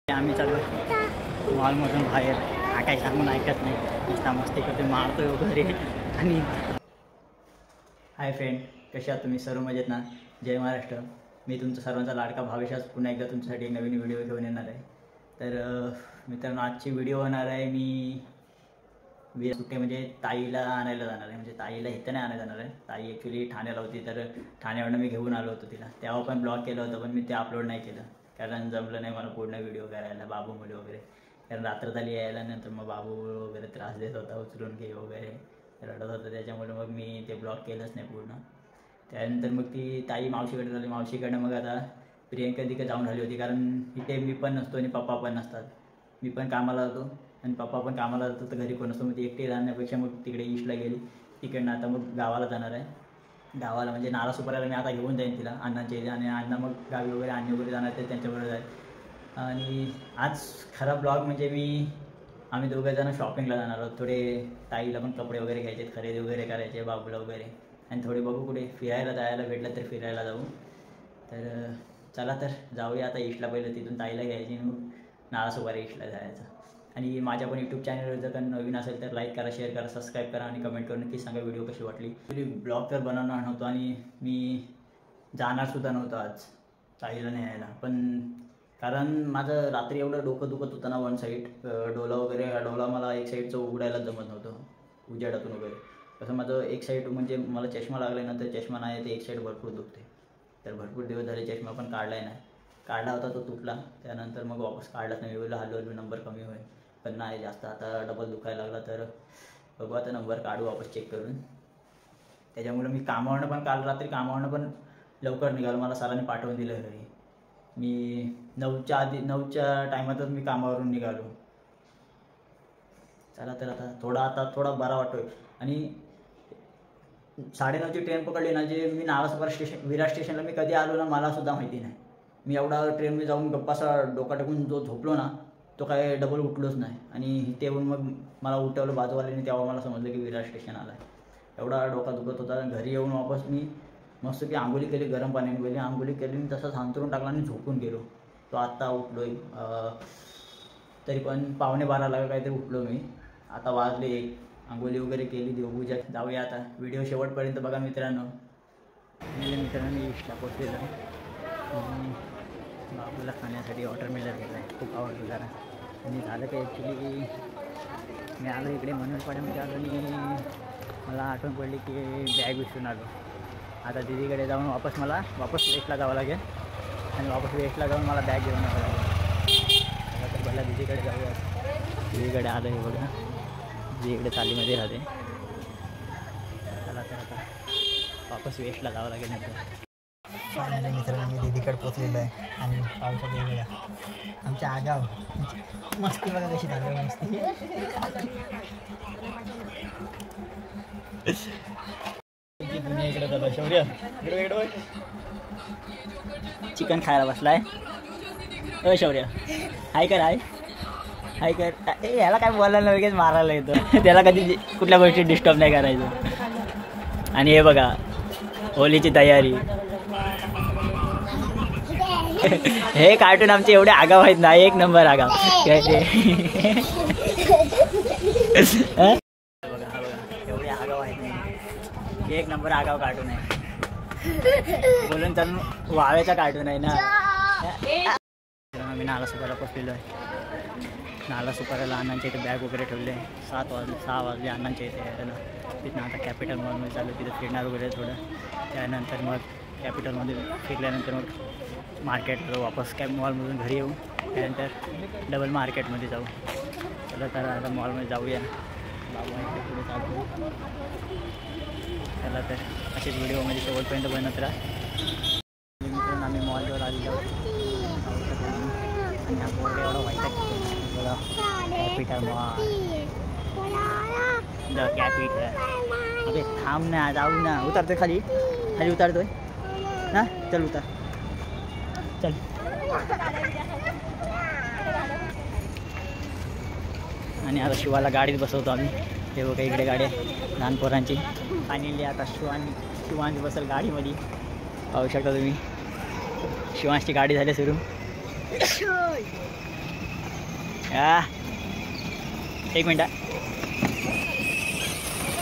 आम्ही चाललो मॉलमधून बाहेर. काय सांगून ऐकत नाही, नुसता मस्ती करते, मारतोय वगैरे. आणि हाय फ्रेंड, कसे आहात तुम्ही? सर्व मजेत ना? जय महाराष्ट्र. मी तुमचा सर्वांचा लाडका भावेश आज पुन्हा एकदा तुमच्यासाठी एक नवीन व्हिडिओ घेऊन येणार आहे. तर मित्रांनो, आजची व्हिडिओ होणार आहे मी सुट्टे म्हणजे ताईला आणायला जाणार आहे. म्हणजे ताईला इथं नाही आणायला जाणार आहे. ताई ॲक्च्युली ठाण्याला होती, तर ठाण्यावरनं मी घेऊन आलो होतो तिला. तेव्हा पण ब्लॉग केलं होतं, पण मी ते अपलोड नाही केलं कारण जमलं नाही मला पूर्ण व्हिडिओ करायला, बाबू मुले वगैरे. कारण रात्र झाली यायला, नंतर मग बाबू वगैरे त्रास देत होता, उचलून घे वगैरे रडत होतं. त्याच्यामुळे मग मी ते ब्लॉग केलंच नाही पूर्ण. त्यानंतर मग ती ताई मावशीकडे झाली. मावशीकडनं मग आता प्रियंका तिकडे जाऊन राहिली होती, कारण इथे मी पण नसतो आणि पप्पा पण नसतात. मी पण कामाला जातो आणि पप्पा पण कामाला जातो, तर घरी कोण असतो. मग ती एकटी राहण्यापेक्षा मग तिकडे ईस्टला गेली. तिकडनं आता मग गावाला जाणार आहे. गावाला म्हणजे नालासोपाऱ्याला मी आता घेऊन जाईन तिला अण्णांच्या इथे. आणि अण्णा मग गावी वगैरे आणि वगैरे जाणार ते त्यांच्याबरोबर जाईल. आणि आज खरा ब्लॉग म्हणजे आम्ही दोघंजणं शॉपिंगला जाणार आहोत. थोडे ताईला पण कपडे वगैरे घ्यायचे, खरेदी वगैरे करायचे, बाबूला वगैरे. आणि थोडे बघू कुठे फिरायला जायला भेटलं तर फिरायला जाऊ. तर चला तर जाऊया आता ईस्टला. पहिलं तिथून ताईला घ्यायची, मग नालासोपारा ईस्टला जायचं. आणि माझ्या पण यूट्यूब चॅनलवर जर का नवीन असेल तर लाईक करा, शेअर करा, सबस्क्राईब करा आणि कमेंट करून नक्की सांगा व्हिडिओ कशी वाटली. ब्लॉग तर बनवणार नव्हतो आणि मी जाणारसुद्धा नव्हतो आज ताईला न्यायला. पण कारण माझं रात्री एवढं डोकं दुखत होतं ना, वन साईड डोला वगैरे. डोला मला एक साईडचं उघडायला जमत नव्हतं उजेडातून वगैरे. कसं माझं एक साईड म्हणजे मला चष्मा लागल्यानंतर चष्मा नाही, ते एक साईड भरपूर दुखते. तर भरपूर दिवस झाले चष्मा पण काढलाय नाही. काढला होता तो तुटला, त्यानंतर मग वापस काढलाच नाही. वेळेला हलवलं नंबर कमी होईल, पण नाही जास्त. आता डबल दुखायला लागला, तर बघू आता नंबर काढू वापस चेक करून. त्याच्यामुळे मी कामावरनं पण काल रात्री कामावरनं पण लवकर निघालो. मला सरांनी पाठवून दिलं घरी. मी 9च्या टायमातच मी कामावरून निघालो. चला तर आता थोडा बरा वाटतोय. आणि 9:30ची ट्रेन पकडली ना, जे मी नालासोपारा विरार स्टेशनला मी कधी आलो ना मला सुद्धा माहिती नाही. मी एवढा ट्रेनमध्ये जाऊन गप्पासा डोका टाकून जो झोपलो ना, तो काय डबल उठलोच नाही. आणि इथे येऊन मग मला उठवलं बाजूवाल्याने, तेव्हा मला समजलं की विरार स्टेशन आलं आहे. एवढा डोका दुखत होता. घरी येऊन वापस मी मस्त की आंघोळी केली, गरम पाण्याने गेली, आंघोळी केली, मी तसंच अंथरून टाकला आणि झोपून गेलो. तो आत्ता उठलो आहे. तरी पण 11:15 काहीतरी उठलो मी. आता वाजले 1. आंघोळी वगैरे केली, देवपूजा. जाऊया आता. व्हिडिओ शेवटपर्यंत बघा मित्रांनो. मित्रांनो ईस्टला पोचलेलं. बाबूला खाण्यासाठी वॉटरमेलन घेतला आहे, खूप आवडतो जरा. आणि झालं काय ॲक्च्युली मी आलो इकडे मनोरपाड्यामध्ये आलो आणि मला आठवण पडली की बॅग विसरून आलो. आता दीदीकडे जाऊन वापस वेस्टला जावं लागेल. आणि वापस वेस्टला जाऊन मला बॅग घेऊन यावं लागेल. आता तर पहिला दीदीकडे जाऊया. दीदीकडे आलं हे बघा, दीदीकडे चालीमध्ये राहते. चला तर आता वापस वेस्टला जावं लागेल. नंतर मित्रांनो मी दीदीकडे पोचलेलो आहे. आणि पावसात वेगळ्या आमच्या आगाव मस्ती बघा कशी झाली मस्ती. इकडे झालं शौर्य, इकडे चिकन खायला बसलाय. शौर्य हाय कर, हाय कर. याला काय बोलायला लगेच मारायला येतं. त्याला कधी कुठल्या गोष्टी डिस्टर्ब नाही करायचं. आणि हे बघा होलीची तयारी. हे कार्टून आमचे एवढे आगाव आहेत ना, एक नंबर आगाव. बघा एवढे आगाव आहेत ना, एक नंबर आगाव कार्टून आहे. बोलून चालून वावेचा कार्टून आहे ना. मी नालासोपाऱ्याला पोचलेलो आहे. नालासोपाऱ्याला अण्णांच्या इथे बॅग वगैरे ठेवले. 6 वाजले अण्णांच्या इथे यायला. तिथनं आता कॅपिटल मॉलमध्ये चालू, तिथं फिरणार वगैरे थोडं. त्यानंतर मग कॅपिटलमध्ये फिरल्यानंतर मग मार्केटला वापस मॉलमधून घरी येऊ. त्यानंतर डबल मार्केटमध्ये जाऊ. चला तर आता मॉलमध्ये जाऊया. बाबू इथे पुढे चालतो. चला तर असेच व्हिडिओमध्ये शेवटपर्यंत बनत राहा. आम्ही मॉलवर आलेलो आणि हा बोर्ड एवढा व्हाईट आहे. Capital mall, the capital. अरे थांब ना, जाऊ ना. उतरतोय खाली उतरतोय ना. चल उतर, चल. आणि आता शिवाला गाडीत बसवतो आम्ही. हे बघा इकडे गाडी आहे लहान पोरांची. फायनली आता शिवांश बसेल गाडीमध्ये. पाहू शकता तुम्ही शिवांशची गाडी झाली सुरू. एक मिनट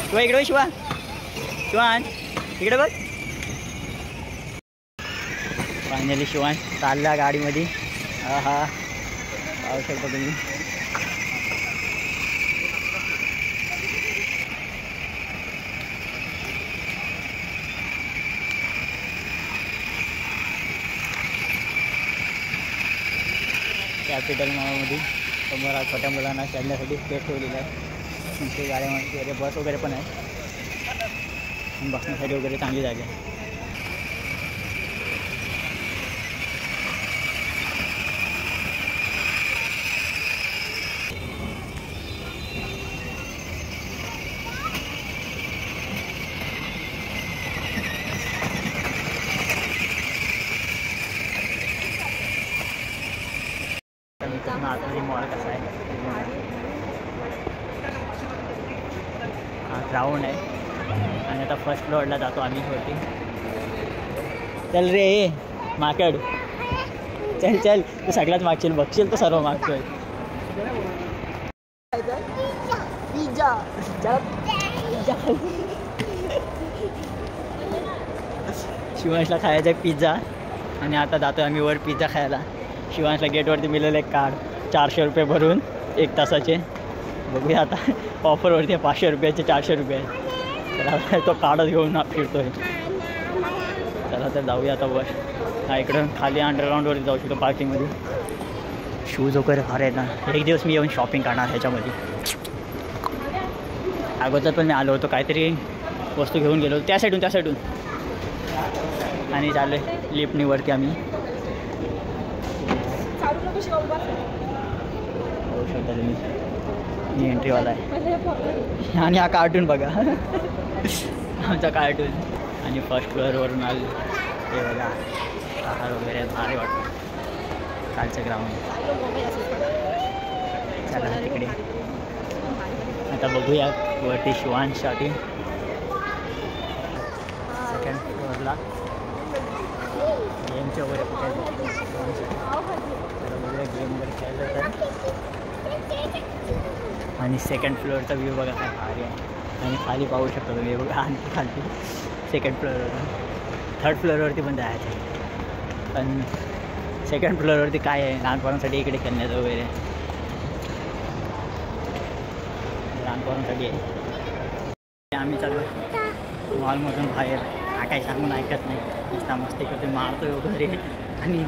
शिवा इकडे शिवा शिवान इकडे बघ. फायनली शिवान चालला गाडीमध्ये. हा हा पाहू शकता तुम्ही. कॅपिटल मॉलमध्ये समोर छोट्या मुलांना खेळण्यासाठी स्पेस ठेवलेलं आहे. तुमची गाड्यामध्ये वगैरे बस वगैरे पण आहे. बसण्यासाठी वगैरे चांगली जागा आहे. आतमध्ये मॉल कसा आहे. हा ग्राउंड आहे आणि आता फर्स्ट फ्लोअरला जातो आम्ही वरती. चल रे माकड चल चल. तू सगळ्यात मागशील बघशील तर सर्व मागतोय. पिझ्झा शिवांशला खायचा आहे पिझ्झा आणि आता जातो आम्ही वर पिझ्झा खायला. शिवांशला गेटवरती मिळालेलं एक कार्ड 400 रुपये भरून 1 तासाचे. बघूया आता ऑफरवरती आहे 500 रुपयाचे 400 रुपये. तर तो कार्डच घेऊन फिरतो आहे. चला तर जाऊया आता वर. हा इकडं खाली अंडरग्राऊंडवरती जाऊ शकतो पार्किंगमध्ये. शूज वगैरे फार आहेत ना. एक दिवस मी येऊन शॉपिंग करणार ह्याच्यामध्ये. अगोदर पण मी आलो होतो काहीतरी वस्तू घेऊन गेलो त्या साईडून आणि चाललो आहे लिफ्टनी वरती आम्ही. होऊ शकता तुम्ही. मी एंट्रीवाला आहे आणि हा कार्टून बघा आमचा कार्टून. आणि फर्स्ट फ्लोअरवरून आलो ते बघा आहार वगैरे भारी वाटतं. कालचं ग्राउंड. चला तिकडे आता बघूया वरती शिवांशसाठी. सेकंड फ्लोअरला गेमचे वगैरे कुठे गेम वगैरे खेळलं तर. आणि सेकंड फ्लोअरचा व्ह्यू बघा काय भारी आहे. आणि खाली पाहू शकता तुम्ही बघा आणखी खाली सेकंड फ्लोअरवर. थर्ड फ्लोअरवरती पण जायचं आहे पण सेकंड फ्लोअरवरती काय आहे लहानपणासाठी इकडे खेळण्याचं वगैरे लहानपणासाठी आहे. आम्ही चालू मॉलमधून बाहेर काय सांगून ऐकत नाही. नुसता मस्ती करतो मारतो वगैरे आणि